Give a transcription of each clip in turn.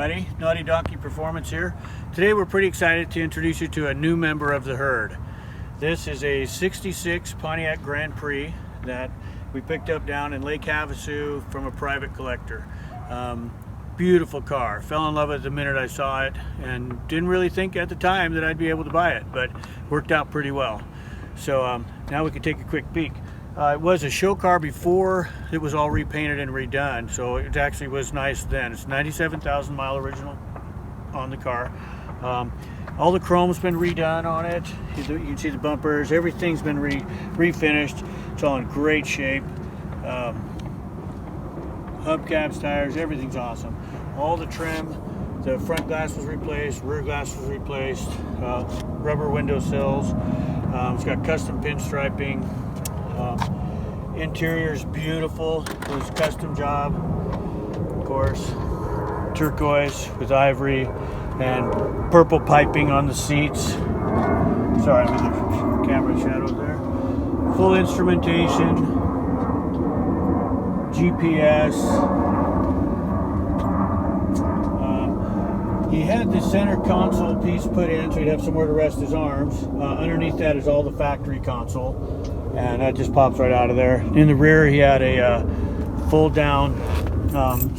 everybody. Naughty Donkey Performance here. Today we're pretty excited to introduce you to a new member of the herd. This is a 66 Pontiac Grand Prix that we picked up down in Lake Havasu from a private collector. Beautiful car. Fell in love with it the minute I saw it and didn't really think at the time that I'd be able to buy it, but worked out pretty well. So now we can take a quick peek. It was a show car before it was all repainted and redone, so it actually was nice then. It's 97,000 mile original on the car. All the chrome's been redone on it. You can see the bumpers, everything's been refinished. It's all in great shape. Hubcaps, tires, everything's awesome. All the trim, the front glass was replaced, rear glass was replaced, rubber window sills. It's got custom pinstriping. Interior's beautiful. It was a custom job, of course. Turquoise with ivory and purple piping on the seats. Sorry, I'm in the camera shadow there. Full instrumentation, GPS. He had the center console piece put in so he'd have somewhere to rest his arms. Underneath that is all the factory console, and that just pops right out of there. In the rear he had a fold down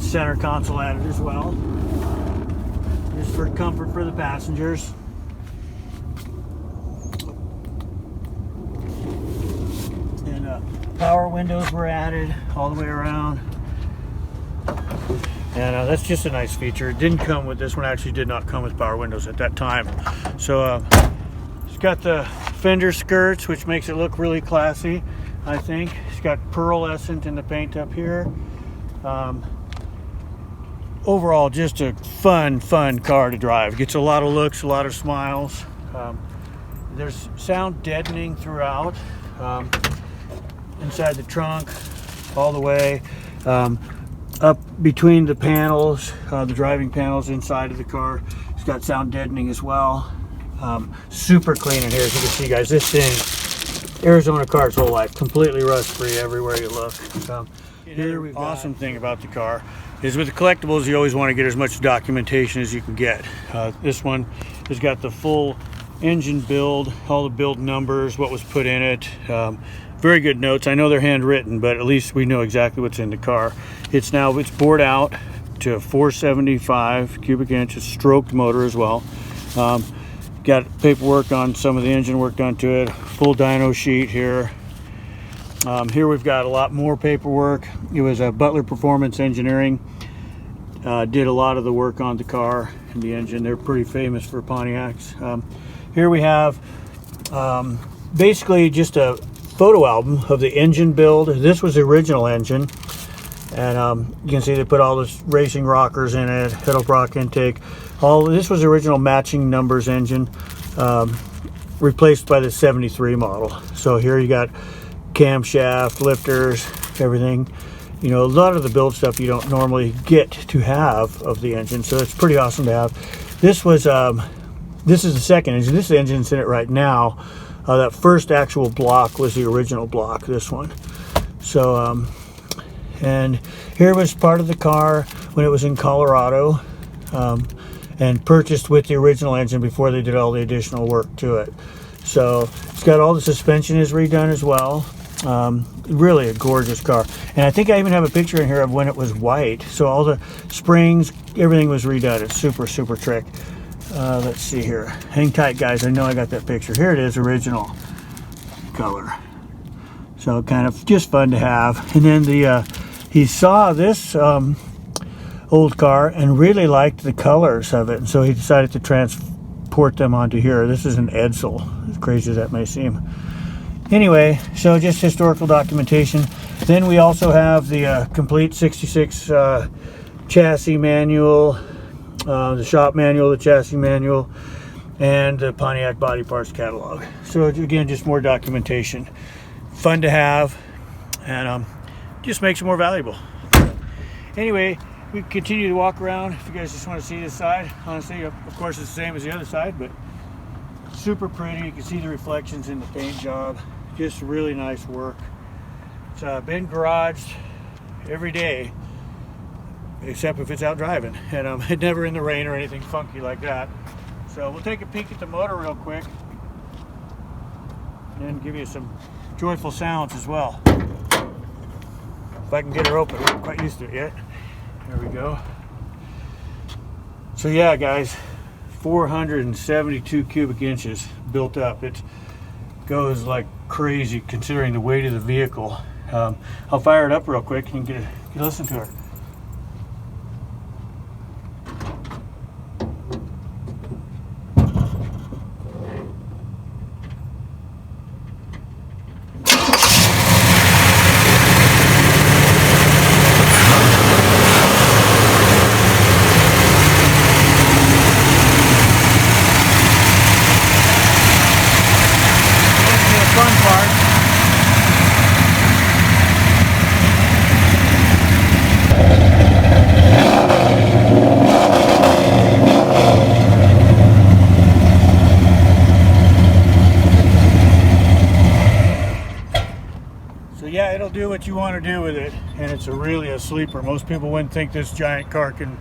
center console added as well, just for comfort for the passengers. And power windows were added all the way around. And that's just a nice feature. It didn't come with this one, actually did not come with power windows at that time. So it's got the fender skirts, which makes it look really classy, I think. It's got pearlescent in the paint up here. Overall, just a fun car to drive. Gets a lot of looks, a lot of smiles. There's sound deadening throughout. Inside the trunk, all the way. Up between the panels, the driving panels inside of the car. It's got sound deadening as well. Super clean in here, as you can see, guys. This thing, Arizona car's whole life, completely rust free everywhere you look. Here, awesome thing about the car is with the collectibles, you always want to get as much documentation as you can get. This one has got the full engine build, all the build numbers, what was put in it. Very good notes. I know they're handwritten, but at least we know exactly what's in the car. It's bored out to 475 cubic inches, stroked motor as well. Got paperwork on some of the engine work done to it. Full dyno sheet here. Here we've got a lot more paperwork. It was a Butler Performance Engineering. Did a lot of the work on the car and the engine. They're pretty famous for Pontiacs. Here we have basically just a photo album of the engine build. This was the original engine, and you can see they put all this racing rockers in it, Heddle-Brock intake. This was the original matching numbers engine, replaced by the 73 model. So here you got camshaft, lifters, everything. You know, a lot of the build stuff you don't normally get to have of the engine, so it's pretty awesome to have. This was this is the second engine. This engine's in it right now. That first actual block was the original block, this one. So, and here was part of the car when it was in Colorado, and purchased with the original engine before they did all the additional work to it. So it's got all the suspension is redone as well. Really a gorgeous car. And I think I even have a picture in here of when it was white. So all the springs, everything was redone. It's super trick. Let's see here. Hang tight, guys. I know I got that picture. Here it is, original color. So kind of just fun to have. And then he saw this old car and really liked the colors of it, and so he decided to transport them onto here. This is an Edsel, as crazy as that may seem. Anyway, so just historical documentation. Then we also have the complete 66 chassis manual, the shop manual, the chassis manual, and the Pontiac body parts catalog. So again, just more documentation. Fun to have, and just makes it more valuable. Anyway, we continue to walk around. If you guys just want to see this side, honestly, of course it's the same as the other side, but super pretty. You can see the reflections in the paint job. Just really nice work. It's been garaged every day except if it's out driving, and it's never in the rain or anything funky like that. So we'll take a peek at the motor real quick and give you some joyful sounds as well. If I can get her open, I'm not quite used to it yet. There we go. So yeah, guys, 472 cubic inches built up. It goes like crazy considering the weight of the vehicle. I'll fire it up real quick and get a listen to her. Yeah, it'll do what you want to do with it, and it's really a sleeper. Most people wouldn't think this giant car can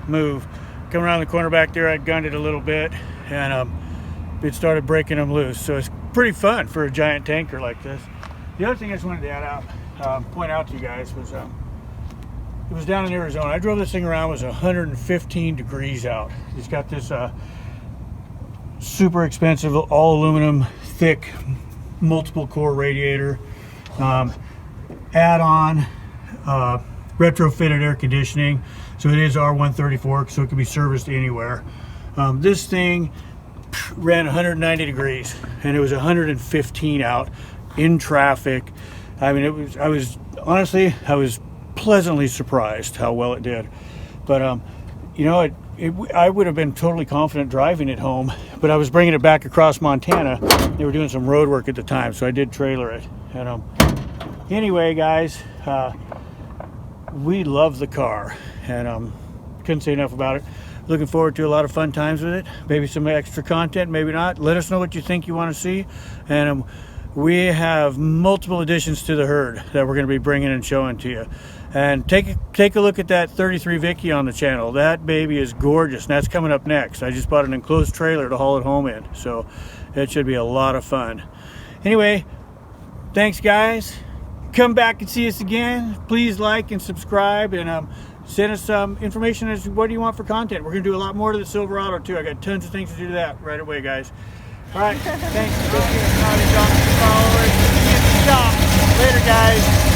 move. Come around the corner back there, I gunned it a little bit, and it started breaking them loose. So it's pretty fun for a giant tanker like this. The other thing I just wanted to add out, point out to you guys was it was down in Arizona. I drove this thing around. It was 115 degrees out. It's got this super expensive all aluminum thick multiple core radiator. Add-on retrofitted air conditioning, so it is R134, so it can be serviced anywhere. This thing ran 190 degrees, and it was 115 out in traffic. I mean, I was pleasantly surprised how well it did. But you know, I would have been totally confident driving it home, but I was bringing it back across Montana. They were doing some road work at the time, so I did trailer it. And anyway, guys, we love the car, and couldn't say enough about it. Looking forward to a lot of fun times with it. Maybe some extra content, maybe not. Let us know what you think you want to see. And we have multiple additions to the herd that we're going to be bringing and showing to you. And take a look at that 33 Vicky on the channel. That baby is gorgeous, and that's coming up next. I just bought an enclosed trailer to haul it home in, so it should be a lot of fun. Anyway, thanks, guys. Come back and see us again. Please like and subscribe, and send us some information as to what do you want for content. We're going to do a lot more to the Silverado too. I got tons of things to do to that right away, guys. All right, thanks. Later, guys.